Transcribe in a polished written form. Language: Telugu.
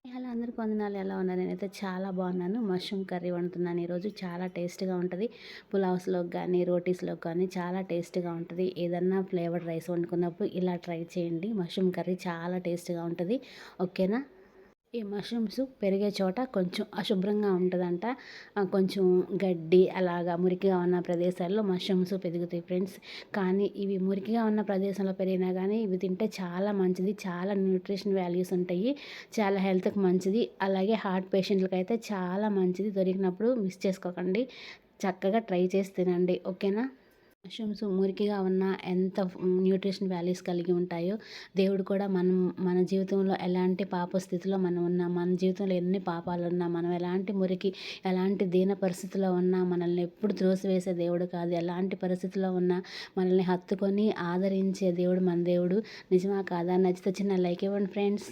హలో అందరికి వందనాలు. ఎలా ఉన్నారు? నేనైతే చాలా బాగున్నాను. మష్రూమ్ కర్రీ వండుతున్నాను ఈరోజు. చాలా టేస్ట్‌గా ఉంటది. పులావ్స్‌లోకి గానీ, రోటీస్‌లోకి కానీ చాలా టేస్ట్‌గా ఉంటది. ఏదన్నా ఫ్లేవర్డ్ రైస్ వండుకున్నప్పుడు ఇలా ట్రై చేయండి. మష్రూమ్ కర్రీ చాలా టేస్ట్‌గా ఉంటది. ఓకేనా? ఈ మష్రూమ్స్ పెరిగే చోట కొంచెం అశుభ్రంగా ఉంటదంట. కొంచెం గడ్డి అలాగా మురికిగా ఉన్న ప్రదేశాల్లో మష్రూమ్స్ పెరుగుతాయి ఫ్రెండ్స్. కానీ ఇవి మురికిగా ఉన్న ప్రదేశంలో పెరిగినా గానీ ఇవి తింటే చాలా మంచిది. చాలా న్యూట్రిషన్ వాల్యూస్ ఉంటాయి. చాలా హెల్త్‌కి మంచిది. అలాగే హార్ట్ పేషెంట్లకైతే చాలా మంచిది. దొరికినప్పుడు మిస్ చేసుకోకండి. చక్కగా ట్రై చేసి తినండి. ఓకేనా? మష్రూమ్స్ మురికిగా ఉన్న ఎంత న్యూట్రిషన్ వాల్యూస్ కలిగి ఉంటాయో, దేవుడు కూడా మన జీవితంలో ఎలాంటి పాప స్థితిలో మనం ఉన్నా, మన జీవితంలో ఎన్ని పాపాలున్నా, మనం ఎలాంటి మురికి, ఎలాంటి దీన పరిస్థితిలో ఉన్నా మనల్ని ఎప్పుడు త్రోసివేసే దేవుడు కాదు. ఎలాంటి పరిస్థితిలో ఉన్నా మనల్ని హత్తుకొని ఆదరించే దేవుడు మన దేవుడు. నిజమా కాదా? నచ్చితే చిన్న లైక్ ఇవ్వండి ఫ్రెండ్స్.